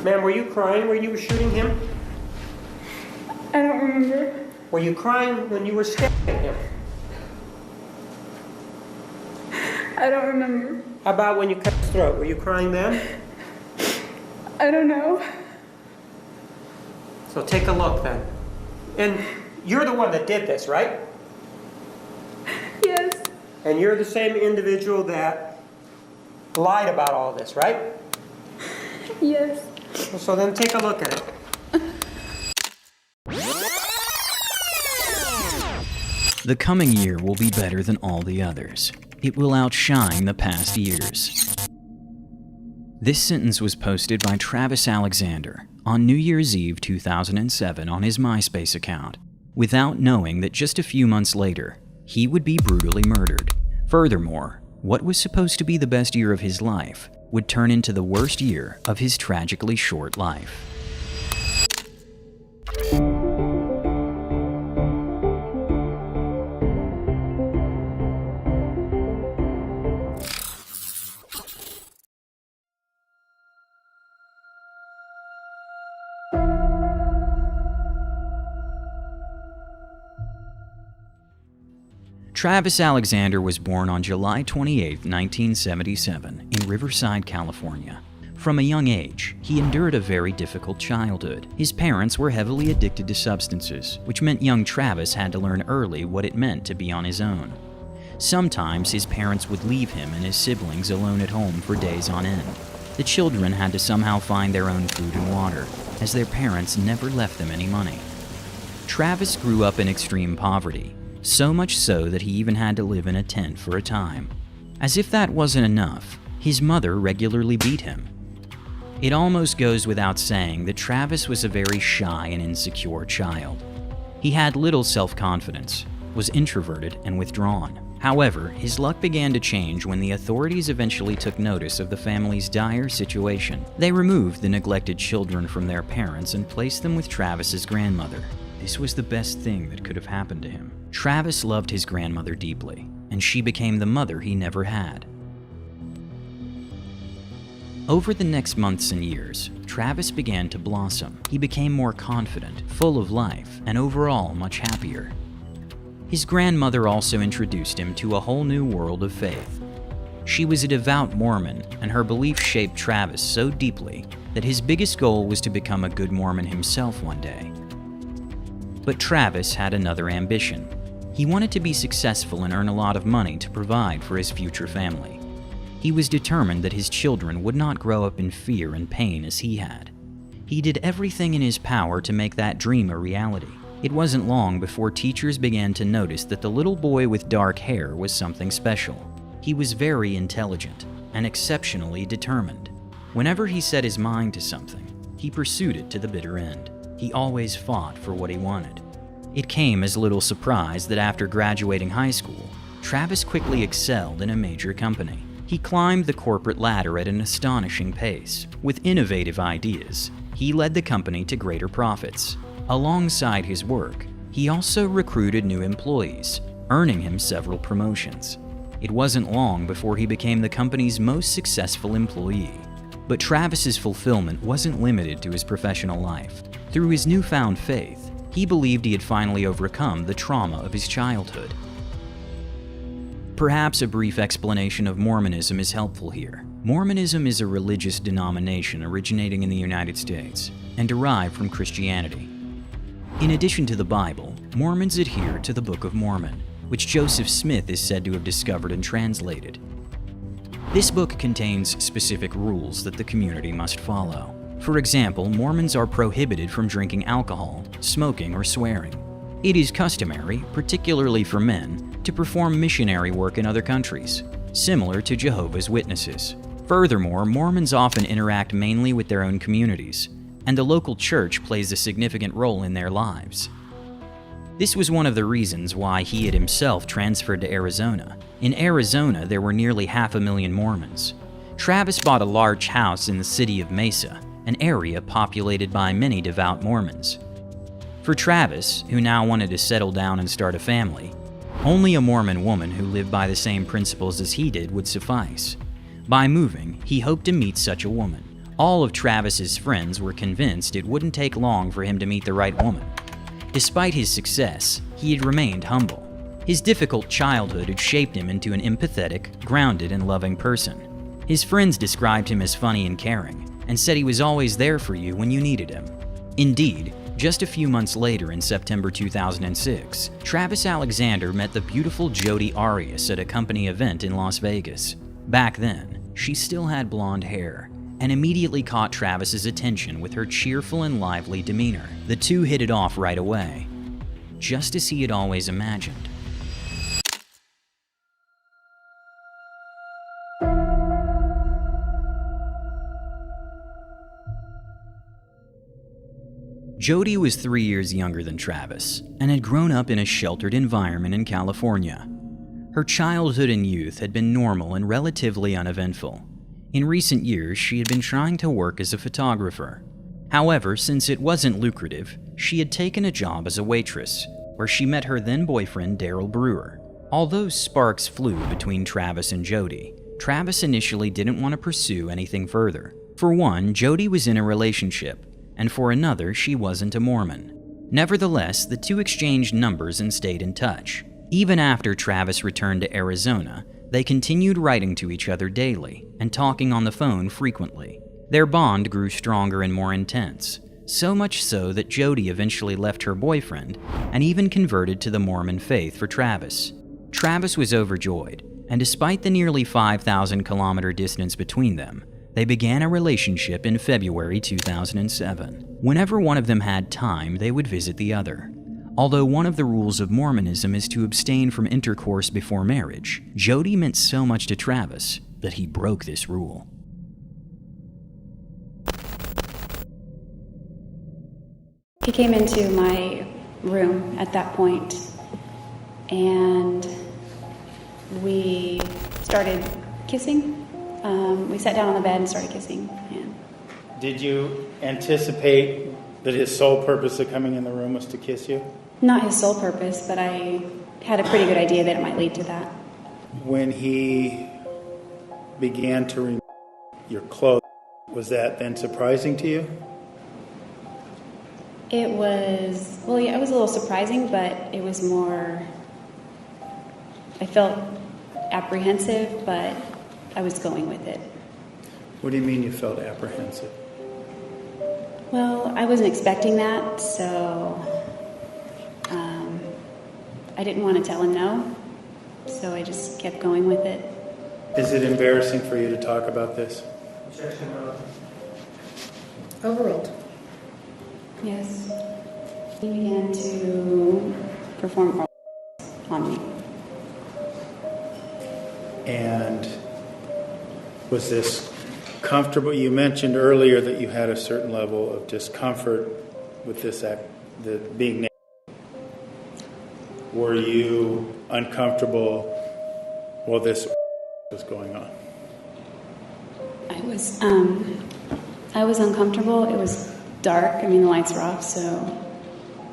Ma'am, were you crying when you were shooting him? I don't remember. Were you crying when you were stabbing him? I don't remember. How about when you cut his throat? Were you crying then? I don't know. So take a look then. And you're the one that did this, right? Yes. And you're the same individual that lied about all this, right? Yes. So then take a look at it. The coming year will be better than all the others. It will outshine the past years. This sentence was posted by Travis Alexander on New Year's Eve 2007 on his MySpace account, without knowing that just a few months later, he would be brutally murdered. Furthermore, what was supposed to be the best year of his life would turn into the worst year of his tragically short life. Travis Alexander was born on July 28, 1977, in Riverside, California. From a young age, he endured a very difficult childhood. His parents were heavily addicted to substances, which meant young Travis had to learn early what it meant to be on his own. Sometimes his parents would leave him and his siblings alone at home for days on end. The children had to somehow find their own food and water, as their parents never left them any money. Travis grew up in extreme poverty, so much so that he even had to live in a tent for a time. As if that wasn't enough, his mother regularly beat him. It almost goes without saying that Travis was a very shy and insecure child. He had little self-confidence, was introverted and withdrawn. However, his luck began to change when the authorities eventually took notice of the family's dire situation. They removed the neglected children from their parents and placed them with Travis's grandmother. This was the best thing that could have happened to him. Travis loved his grandmother deeply, and she became the mother he never had. Over the next months and years, Travis began to blossom. He became more confident, full of life, and overall much happier. His grandmother also introduced him to a whole new world of faith. She was a devout Mormon, and her belief shaped Travis so deeply that his biggest goal was to become a good Mormon himself one day. But Travis had another ambition. He wanted to be successful and earn a lot of money to provide for his future family. He was determined that his children would not grow up in fear and pain as he had. He did everything in his power to make that dream a reality. It wasn't long before teachers began to notice that the little boy with dark hair was something special. He was very intelligent and exceptionally determined. Whenever he set his mind to something, he pursued it to the bitter end. He always fought for what he wanted. It came as little surprise that after graduating high school, Travis quickly excelled in a major company. He climbed the corporate ladder at an astonishing pace. With innovative ideas, he led the company to greater profits. Alongside his work, he also recruited new employees, earning him several promotions. It wasn't long before he became the company's most successful employee. But Travis's fulfillment wasn't limited to his professional life. Through his newfound faith, he believed he had finally overcome the trauma of his childhood. Perhaps a brief explanation of Mormonism is helpful here. Mormonism is a religious denomination originating in the United States and derived from Christianity. In addition to the Bible, Mormons adhere to the Book of Mormon, which Joseph Smith is said to have discovered and translated. This book contains specific rules that the community must follow. For example, Mormons are prohibited from drinking alcohol, smoking, or swearing. It is customary, particularly for men, to perform missionary work in other countries, similar to Jehovah's Witnesses. Furthermore, Mormons often interact mainly with their own communities, and the local church plays a significant role in their lives. This was one of the reasons why he had himself transferred to Arizona. In Arizona, there were nearly 500,000 Mormons. Travis bought a large house in the city of Mesa, an area populated by many devout Mormons. For Travis, who now wanted to settle down and start a family, only a Mormon woman who lived by the same principles as he did would suffice. By moving, he hoped to meet such a woman, All of Travis's friends were convinced it wouldn't take long for him to meet the right woman. Despite his success, he had remained humble. His difficult childhood had shaped him into an empathetic, grounded, and loving person. His friends described him as funny and caring, and said he was always there for you when you needed him. Indeed, just a few months later in September 2006, Travis Alexander met the beautiful Jodi Arias at a company event in Las Vegas. Back then, she still had blonde hair, and immediately caught Travis's attention with her cheerful and lively demeanor. The two hit it off right away, just as he had always imagined. Jodi was 3 years younger than Travis and had grown up in a sheltered environment in California. Her childhood and youth had been normal and relatively uneventful. In recent years, she had been trying to work as a photographer. However, since it wasn't lucrative, she had taken a job as a waitress, where she met her then-boyfriend Daryl Brewer. Although sparks flew between Travis and Jodi, Travis initially didn't want to pursue anything further. For one, Jodi was in a relationship, and for another, she wasn't a Mormon. Nevertheless, the two exchanged numbers and stayed in touch. Even after Travis returned to Arizona, they continued writing to each other daily and talking on the phone frequently. Their bond grew stronger and more intense, so much so that Jodi eventually left her boyfriend and even converted to the Mormon faith for Travis. Travis was overjoyed, and despite the nearly 5,000-kilometer distance between them, they began a relationship in February 2007. Whenever one of them had time, they would visit the other. Although one of the rules of Mormonism is to abstain from intercourse before marriage, Jodi meant so much to Travis that he broke this rule. He came into my room at that point, and we started kissing. We sat down on the bed and started kissing. And did you anticipate that his sole purpose of coming in the room was to kiss you? not his sole purpose, but I had a pretty good idea that it might lead to that. When he began to remove your clothes, was that then surprising to you? It was, well, yeah, it was a little surprising, but it was more, I felt apprehensive, but I was going with it. What do you mean you felt apprehensive? Well, I wasn't expecting that, so I didn't want to tell him no, so I just kept going with it. Is it embarrassing for you to talk about this? Overruled. Yes. He began to perform on me. And was this comfortable? You mentioned earlier that you had a certain level of discomfort with this act, the being naked. Were you uncomfortable while this was going on? I was uncomfortable. It was dark. I mean, the lights were off, so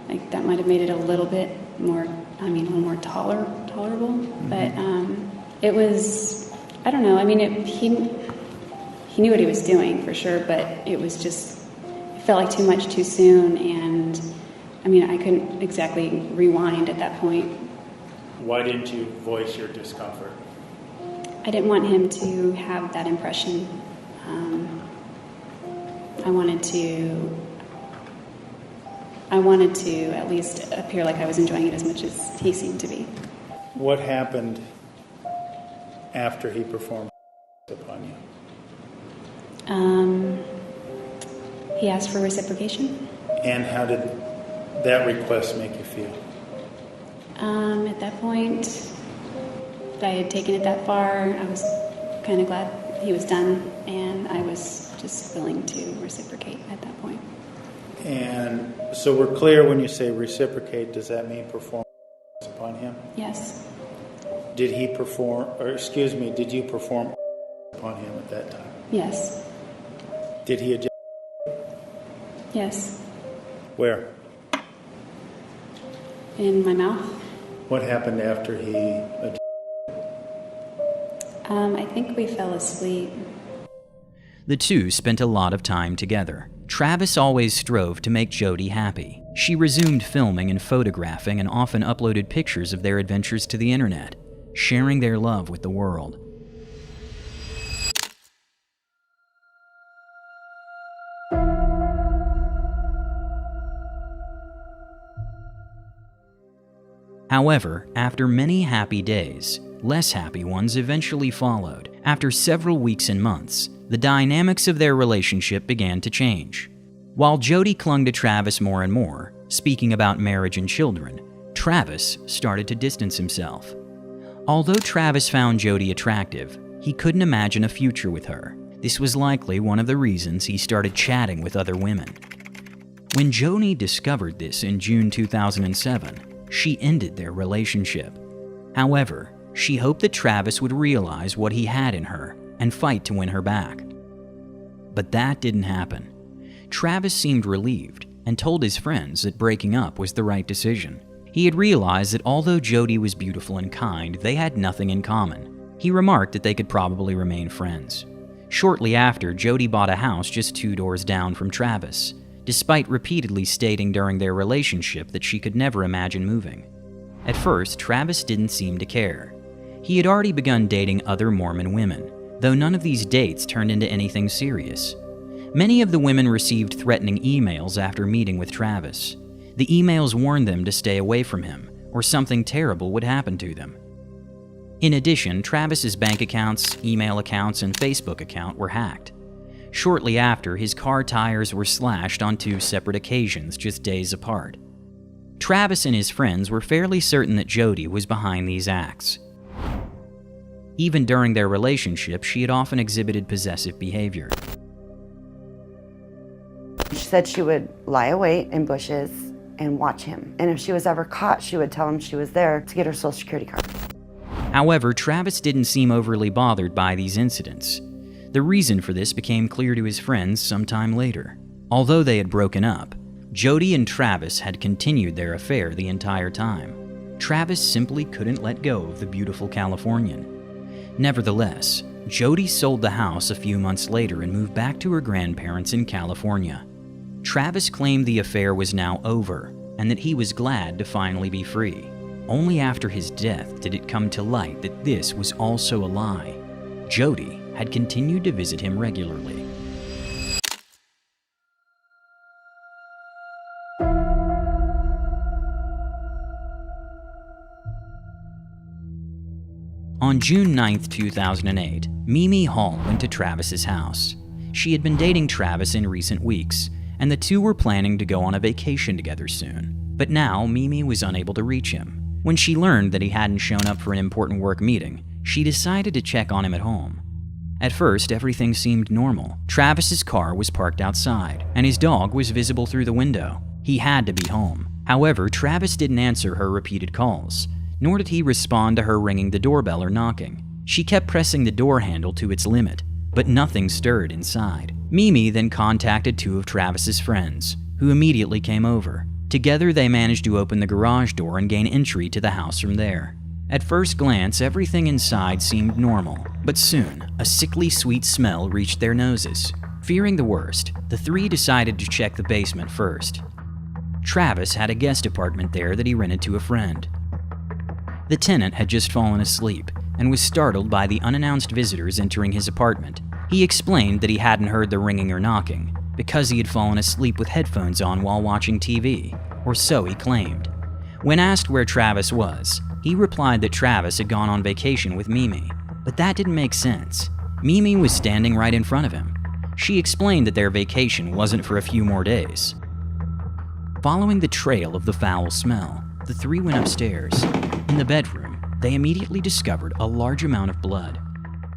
like that might have made it a little bit more. I mean, a little more tolerable. Mm-hmm. But it was. I don't know. I mean, he knew what he was doing for sure, but it was just. It felt like too much too soon, and I mean, I couldn't exactly rewind at that point. Why didn't you voice your discomfort? I didn't want him to have that impression. I wanted to at least appear like I was enjoying it as much as he seemed to be. What happened after he performed upon you? He asked for reciprocation. And how did that request make you feel? At that point, I had taken it that far. I was kind of glad he was done, and I was just willing to reciprocate at that point. And so we're clear when you say reciprocate, does that mean perform upon him? Yes. Did you perform upon him at that time? Yes. Did he eject? Yes. Where? In my mouth. What happened after he ejected? I think we fell asleep. The two spent a lot of time together. Travis always strove to make Jodi happy. She resumed filming and photographing and often uploaded pictures of their adventures to the internet, sharing their love with the world. However, after many happy days, less happy ones eventually followed. After several weeks and months, the dynamics of their relationship began to change. While Jodi clung to Travis more and more, speaking about marriage and children, Travis started to distance himself. Although Travis found Jodi attractive, he couldn't imagine a future with her. This was likely one of the reasons he started chatting with other women. When Jodi discovered this in June 2007, she ended their relationship. However, she hoped that Travis would realize what he had in her and fight to win her back. But that didn't happen. Travis seemed relieved and told his friends that breaking up was the right decision. He had realized that although Jodi was beautiful and kind, they had nothing in common. He remarked that they could probably remain friends. Shortly after, Jodi bought a house just 2 doors down from Travis, despite repeatedly stating during their relationship that she could never imagine moving. At first, Travis didn't seem to care. He had already begun dating other Mormon women, though none of these dates turned into anything serious. Many of the women received threatening emails after meeting with Travis. The emails warned them to stay away from him, or something terrible would happen to them. In addition, Travis's bank accounts, email accounts, and Facebook account were hacked. Shortly after, his car tires were slashed on 2 separate occasions just days apart. Travis and his friends were fairly certain that Jodi was behind these acts. Even during their relationship, she had often exhibited possessive behavior. She said she would lie awake in bushes and watch him. And if she was ever caught, she would tell him she was there to get her Social Security card. However, Travis didn't seem overly bothered by these incidents. The reason for this became clear to his friends sometime later. Although they had broken up, Jodi and Travis had continued their affair the entire time. Travis simply couldn't let go of the beautiful Californian. Nevertheless, Jodi sold the house a few months later and moved back to her grandparents in California. Travis claimed the affair was now over and that he was glad to finally be free. Only after his death did it come to light that this was also a lie. Jodi had continued to visit him regularly. On June 9, 2008, Mimi Hall went to Travis's house. She had been dating Travis in recent weeks, and the two were planning to go on a vacation together soon. But now, Mimi was unable to reach him. When she learned that he hadn't shown up for an important work meeting, she decided to check on him at home. At first, everything seemed normal. Travis's car was parked outside, and his dog was visible through the window. He had to be home. However, Travis didn't answer her repeated calls, nor did he respond to her ringing the doorbell or knocking. She kept pressing the door handle to its limit, but nothing stirred inside. Mimi then contacted 2 of Travis's friends, who immediately came over. Together, they managed to open the garage door and gain entry to the house from there. At first glance, everything inside seemed normal, but soon, a sickly sweet smell reached their noses. Fearing the worst, the 3 decided to check the basement first. Travis had a guest apartment there that he rented to a friend. The tenant had just fallen asleep and was startled by the unannounced visitors entering his apartment. He explained that he hadn't heard the ringing or knocking because he had fallen asleep with headphones on while watching TV, or so he claimed. When asked where Travis was, he replied that Travis had gone on vacation with Mimi, but that didn't make sense. Mimi was standing right in front of him. She explained that their vacation wasn't for a few more days. Following the trail of the foul smell, the 3 went upstairs. In the bedroom, they immediately discovered a large amount of blood.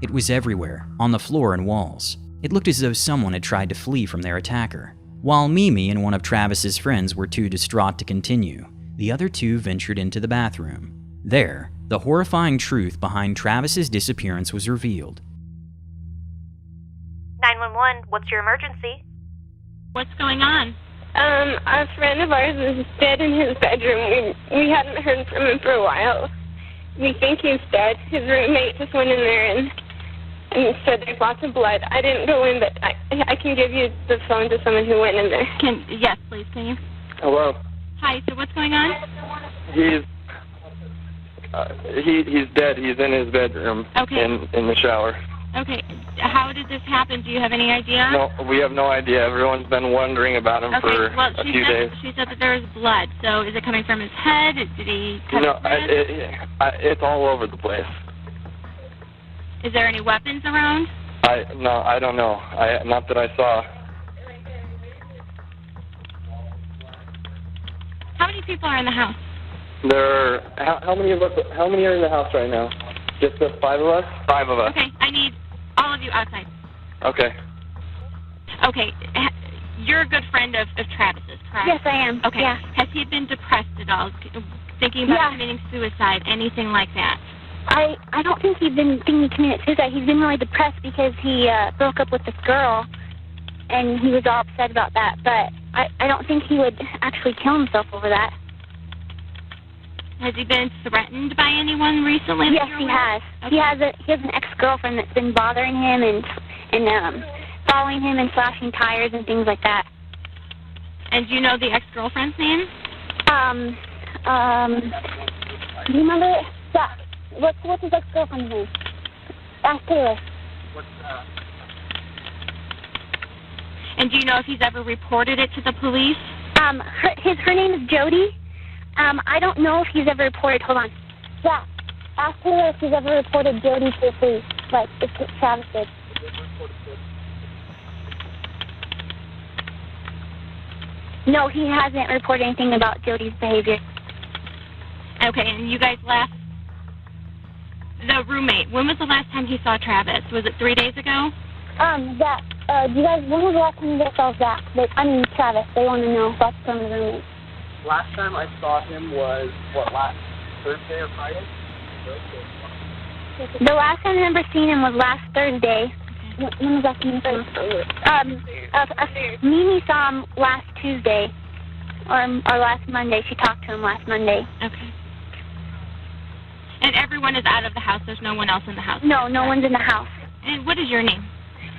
It was everywhere, on the floor and walls. It looked as though someone had tried to flee from their attacker. While Mimi and one of Travis's friends were too distraught to continue, the other 2 ventured into the bathroom. There, the horrifying truth behind Travis's disappearance was revealed. 911, what's your emergency? What's going on? A friend of ours is dead in his bedroom. We hadn't heard from him for a while. We think he's dead. His roommate just went in there and And so there's lots of blood. I didn't go in, but I can give you the phone to someone who went in there. Yes, please, can you? Hello. Hi, so what's going on? He's dead. He's in his bedroom. Okay. In the shower. Okay, how did this happen? Do you have any idea? No, we have no idea. Everyone's been wondering about him for a few days. She said that there was blood. So is it coming from his head? Did he cut his wrist? It's all over the place. Is there any weapons around? I don't know. Not that I saw. How many people are in the house? How many are in the house right now? Just the 5 of us? 5 of us. Okay, I need all of you outside. Okay. Okay, you're a good friend of Travis's, correct? Yes, I am. Okay. Yeah. Has he been depressed at all? Thinking about committing suicide, anything like that? I don't think he's been thinking he committed suicide. He's been really depressed because he broke up with this girl, and he was all upset about that. But I don't think he would actually kill himself over that. Has he been threatened by anyone recently? Yes, he has. Okay. He has an ex-girlfriend that's been bothering him and following him and slashing tires and things like that. And do you know the ex-girlfriend's name? Do you remember it? Yeah. What's his ex-girlfriend's name? Ask Taylor. And do you know if he's ever reported it to the police? Her name is Jodi. I don't know if he's ever reported. Hold on. Yeah. Ask Taylor if he's ever reported Jodi to the police, like if Travis did. No, he hasn't reported anything about Jodi's behavior. Okay, and you guys left. The roommate, when was the last time he saw Travis? Was it 3 days ago? Zach, you guys, when was the last time you guys saw Zach? Travis. They want to know about the roommate. Last time I saw him was, last Thursday or Friday? The last time I remember seeing him was last Thursday. When was that Mimi saw him? Mimi saw him last Tuesday, or last Monday. She talked to him last Monday. Okay. And everyone is out of the house. There's no one else in the house. No, no one's in the house. And what is your name?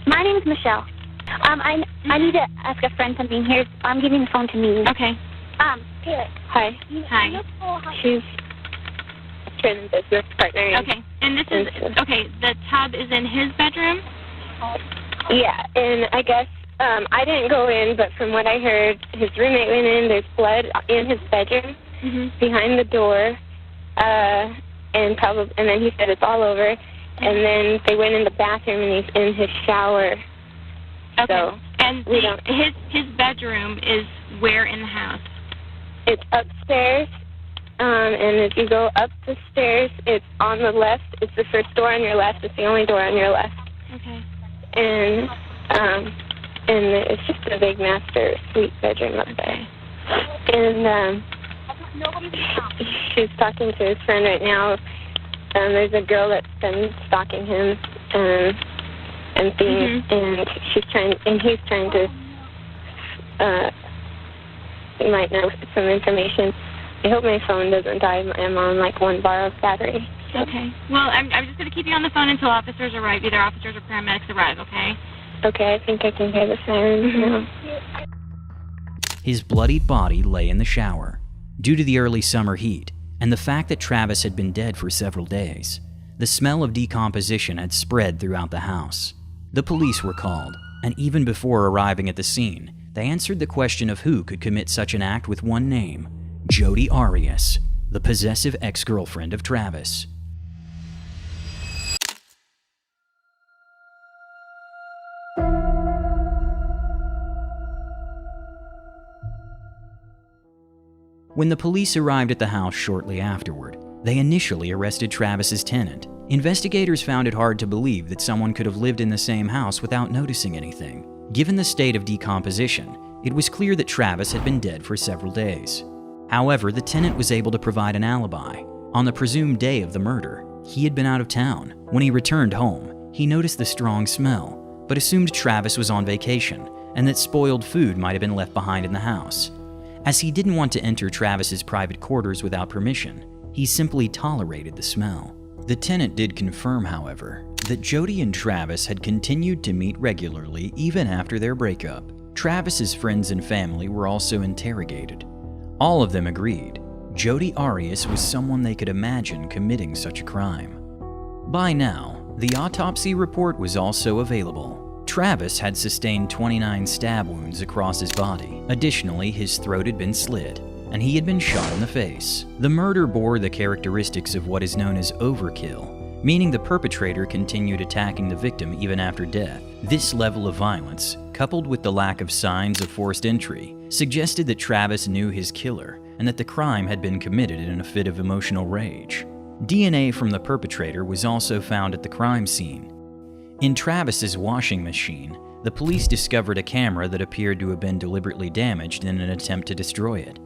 My name is Michelle. I need to ask a friend something. Here, I'm giving the phone to Mimi. Okay. Taylor. Hi. Hi. She's Trina's business partner. Okay. And this is, the tub is in his bedroom? Yeah, and I guess, I didn't go in, but from what I heard, his roommate went in, there's blood in his bedroom, behind the door, and then he said it's all over, and then they went in the bathroom and he's in his shower. Okay. So, and his bedroom is where in the house? It's upstairs, and if you go up the stairs, it's on the left. It's the first door on your left. It's the only door on your left. Okay. And it's just a big master suite bedroom up there. And she's talking to his friend right now. There's a girl that's been stalking him and things, and he's trying to. You might know some information. I hope my phone doesn't die. I'm on like 1 bar of battery. Okay. Well, I'm just going to keep you on the phone until officers arrive, either officers or paramedics arrive, okay? Okay, I think I can hear the sirens now. His bloodied body lay in the shower. Due to the early summer heat and the fact that Travis had been dead for several days, the smell of decomposition had spread throughout the house. The police were called, and even before arriving at the scene, they answered the question of who could commit such an act with one name: Jodi Arias, the possessive ex-girlfriend of Travis. When the police arrived at the house shortly afterward, they initially arrested Travis's tenant. Investigators found it hard to believe that someone could have lived in the same house without noticing anything. Given the state of decomposition, it was clear that Travis had been dead for several days. However, the tenant was able to provide an alibi. On the presumed day of the murder, he had been out of town. When he returned home, he noticed the strong smell, but assumed Travis was on vacation and that spoiled food might have been left behind in the house. As he didn't want to enter Travis's private quarters without permission, he simply tolerated the smell. The tenant did confirm, however, that Jodi and Travis had continued to meet regularly even after their breakup. Travis's friends and family were also interrogated. All of them agreed Jodi Arias was someone they could imagine committing such a crime. By now, the autopsy report was also available. Travis had sustained 29 stab wounds across his body. Additionally, his throat had been slit, and he had been shot in the face. The murder bore the characteristics of what is known as overkill, meaning the perpetrator continued attacking the victim even after death. This level of violence, coupled with the lack of signs of forced entry, suggested that Travis knew his killer and that the crime had been committed in a fit of emotional rage. DNA from the perpetrator was also found at the crime scene. In Travis's washing machine, the police discovered a camera that appeared to have been deliberately damaged in an attempt to destroy it.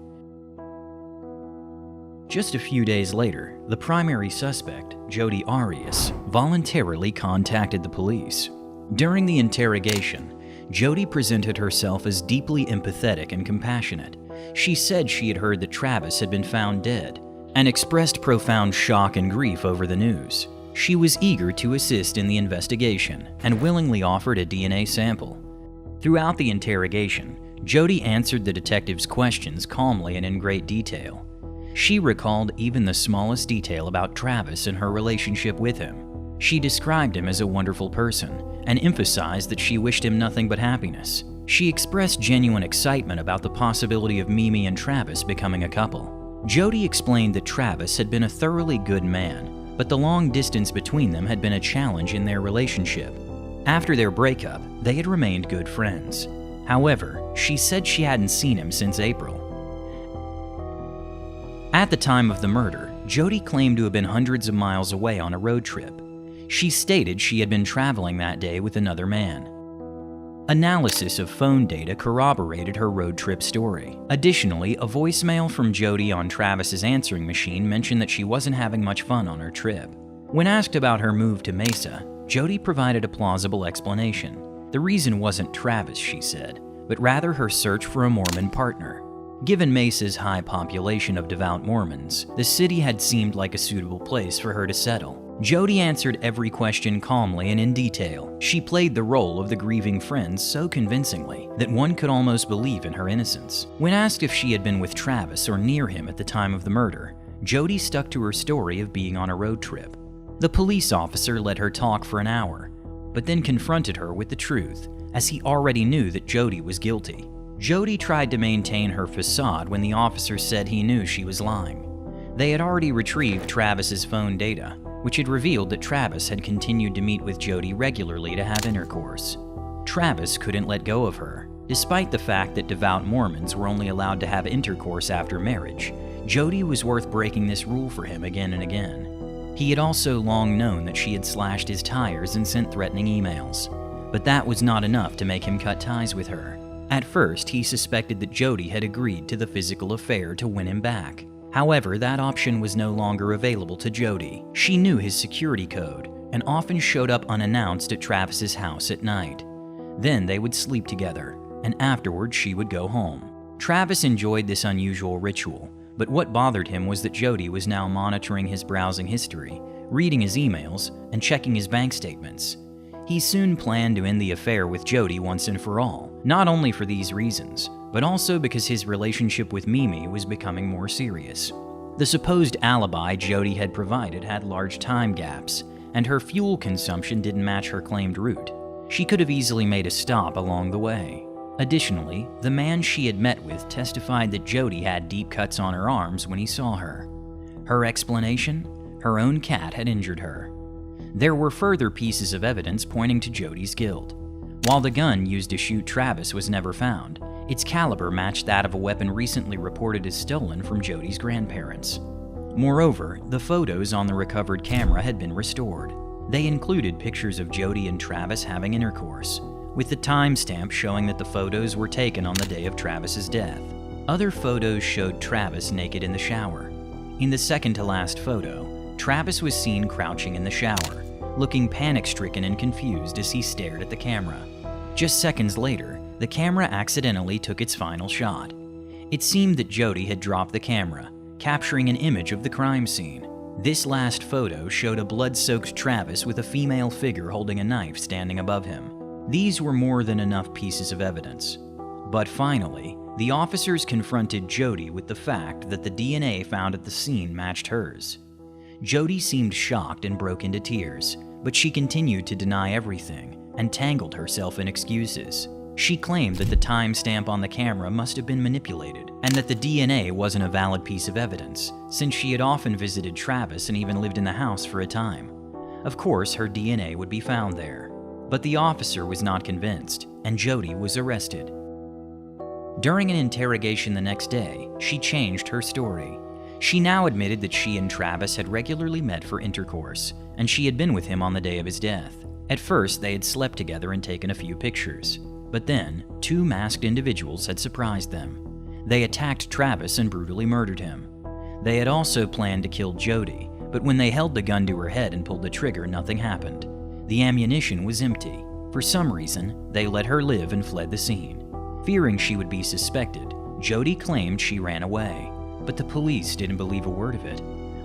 Just a few days later, the primary suspect, Jodi Arias, voluntarily contacted the police. During the interrogation, Jodi presented herself as deeply empathetic and compassionate. She said she had heard that Travis had been found dead and expressed profound shock and grief over the news. She was eager to assist in the investigation and willingly offered a DNA sample. Throughout the interrogation, Jodi answered the detective's questions calmly and in great detail. She recalled even the smallest detail about Travis and her relationship with him. She described him as a wonderful person and emphasized that she wished him nothing but happiness. She expressed genuine excitement about the possibility of Mimi and Travis becoming a couple. Jodi explained that Travis had been a thoroughly good man, but the long distance between them had been a challenge in their relationship. After their breakup, they had remained good friends. However, she said she hadn't seen him since April. At the time of the murder, Jodi claimed to have been hundreds of miles away on a road trip. She stated she had been traveling that day with another man. Analysis of phone data corroborated her road trip story. Additionally, a voicemail from Jodi on Travis's answering machine mentioned that she wasn't having much fun on her trip. When asked about her move to Mesa, Jodi provided a plausible explanation. The reason wasn't Travis, she said, but rather her search for a Mormon partner. Given Mesa's high population of devout Mormons, the city had seemed like a suitable place for her to settle. Jodi answered every question calmly and in detail. She played the role of the grieving friend so convincingly that one could almost believe in her innocence. When asked if she had been with Travis or near him at the time of the murder, Jodi stuck to her story of being on a road trip. The police officer let her talk for an hour, but then confronted her with the truth, as he already knew that Jodi was guilty. Jodi tried to maintain her facade when the officer said he knew she was lying. They had already retrieved Travis's phone data, which had revealed that Travis had continued to meet with Jodi regularly to have intercourse. Travis couldn't let go of her. Despite the fact that devout Mormons were only allowed to have intercourse after marriage, Jodi was worth breaking this rule for him again and again. He had also long known that she had slashed his tires and sent threatening emails, but that was not enough to make him cut ties with her. At first, he suspected that Jodi had agreed to the physical affair to win him back. However, that option was no longer available to Jodi. She knew his security code and often showed up unannounced at Travis's house at night. Then they would sleep together, and afterwards she would go home. Travis enjoyed this unusual ritual, but what bothered him was that Jodi was now monitoring his browsing history, reading his emails, and checking his bank statements. He soon planned to end the affair with Jodi once and for all, not only for these reasons, but also because his relationship with Mimi was becoming more serious. The supposed alibi Jodi had provided had large time gaps, and her fuel consumption didn't match her claimed route. She could have easily made a stop along the way. Additionally, the man she had met with testified that Jodi had deep cuts on her arms when he saw her. Her explanation? Her own cat had injured her. There were further pieces of evidence pointing to Jodi's guilt. While the gun used to shoot Travis was never found, its caliber matched that of a weapon recently reported as stolen from Jodi's grandparents. Moreover, the photos on the recovered camera had been restored. They included pictures of Jodi and Travis having intercourse, with the timestamp showing that the photos were taken on the day of Travis's death. Other photos showed Travis naked in the shower. In the second-to-last photo, Travis was seen crouching in the shower, looking panic-stricken and confused as he stared at the camera. Just seconds later, the camera accidentally took its final shot. It seemed that Jodi had dropped the camera, capturing an image of the crime scene. This last photo showed a blood-soaked Travis with a female figure holding a knife standing above him. These were more than enough pieces of evidence. But finally, the officers confronted Jodi with the fact that the DNA found at the scene matched hers. Jodi seemed shocked and broke into tears, but she continued to deny everything and tangled herself in excuses. She claimed that the timestamp on the camera must have been manipulated and that the DNA wasn't a valid piece of evidence, since she had often visited Travis and even lived in the house for a time. Of course, her DNA would be found there. But the officer was not convinced, and Jodi was arrested. During an interrogation the next day, she changed her story. She now admitted that she and Travis had regularly met for intercourse, and she had been with him on the day of his death. At first, they had slept together and taken a few pictures. But then, 2 masked individuals had surprised them. They attacked Travis and brutally murdered him. They had also planned to kill Jodi, but when they held the gun to her head and pulled the trigger, nothing happened. The ammunition was empty. For some reason, they let her live and fled the scene. Fearing she would be suspected, Jodi claimed she ran away, but the police didn't believe a word of it.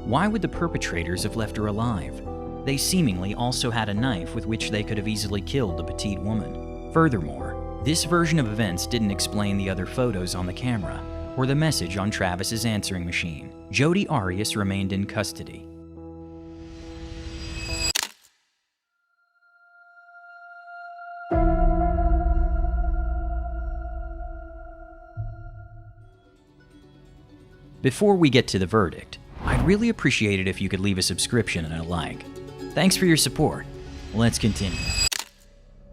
Why would the perpetrators have left her alive? They seemingly also had a knife with which they could have easily killed the petite woman. Furthermore, this version of events didn't explain the other photos on the camera or the message on Travis's answering machine. Jodi Arias remained in custody. Before we get to the verdict, I'd really appreciate it if you could leave a subscription and a like. Thanks for your support. Let's continue.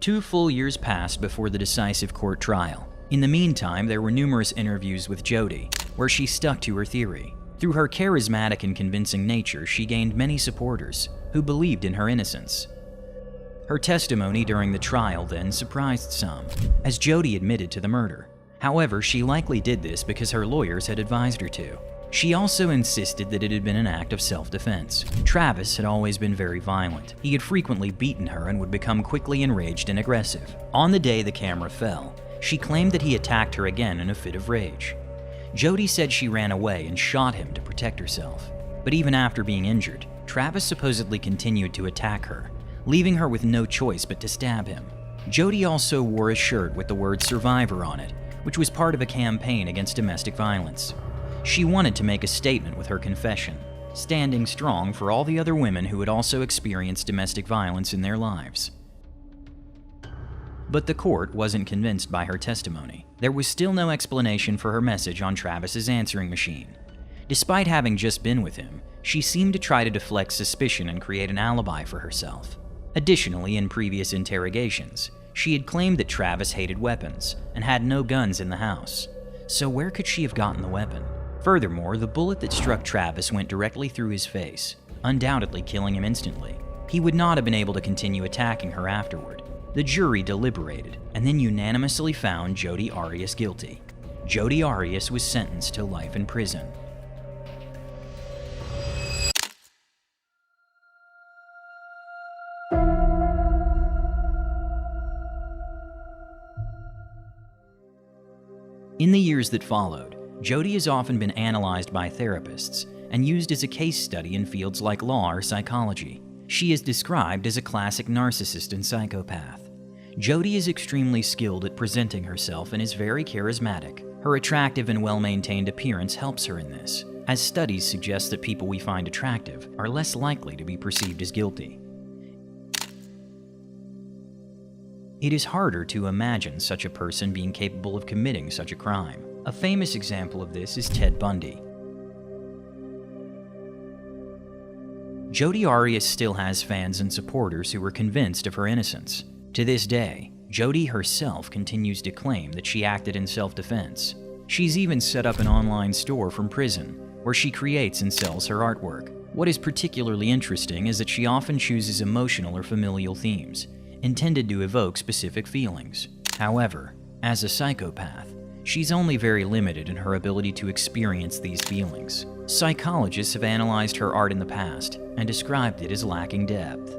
2 full years passed before the decisive court trial. In the meantime, there were numerous interviews with Jodi, where she stuck to her theory. Through her charismatic and convincing nature, she gained many supporters who believed in her innocence. Her testimony during the trial then surprised some, as Jodi admitted to the murder. However, she likely did this because her lawyers had advised her to. She also insisted that it had been an act of self-defense. Travis had always been very violent. He had frequently beaten her and would become quickly enraged and aggressive. On the day the camera fell, she claimed that he attacked her again in a fit of rage. Jodi said she ran away and shot him to protect herself. But even after being injured, Travis supposedly continued to attack her, leaving her with no choice but to stab him. Jodi also wore a shirt with the word "survivor" on it, which was part of a campaign against domestic violence. She wanted to make a statement with her confession, standing strong for all the other women who had also experienced domestic violence in their lives. But the court wasn't convinced by her testimony. There was still no explanation for her message on Travis's answering machine. Despite having just been with him, she seemed to try to deflect suspicion and create an alibi for herself. Additionally, in previous interrogations, she had claimed that Travis hated weapons and had no guns in the house. So where could she have gotten the weapon? Furthermore, the bullet that struck Travis went directly through his face, undoubtedly killing him instantly. He would not have been able to continue attacking her afterward. The jury deliberated and then unanimously found Jodi Arias guilty. Jodi Arias was sentenced to life in prison. In the years that followed, Jodi has often been analyzed by therapists and used as a case study in fields like law or psychology. She is described as a classic narcissist and psychopath. Jodi is extremely skilled at presenting herself and is very charismatic. Her attractive and well-maintained appearance helps her in this, as studies suggest that people we find attractive are less likely to be perceived as guilty. It is harder to imagine such a person being capable of committing such a crime. A famous example of this is Ted Bundy. Jodi Arias still has fans and supporters who are convinced of her innocence. To this day, Jodi herself continues to claim that she acted in self-defense. She's even set up an online store from prison, where she creates and sells her artwork. What is particularly interesting is that she often chooses emotional or familial themes, intended to evoke specific feelings. However, as a psychopath, she's only very limited in her ability to experience these feelings. Psychologists have analyzed her art in the past and described it as lacking depth.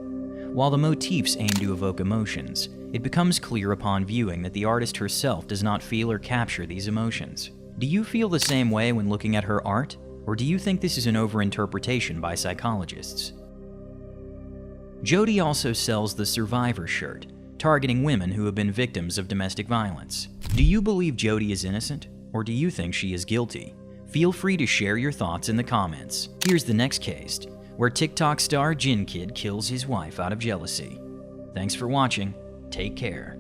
While the motifs aim to evoke emotions, it becomes clear upon viewing that the artist herself does not feel or capture these emotions. Do you feel the same way when looking at her art? Or do you think this is an overinterpretation by psychologists? Jodi also sells the Survivor shirt, targeting women who have been victims of domestic violence. Do you believe Jodi is innocent, or do you think she is guilty? Feel free to share your thoughts in the comments. Here's the next case, where TikTok star Jin Kid kills his wife out of jealousy. Thanks for watching. Take care.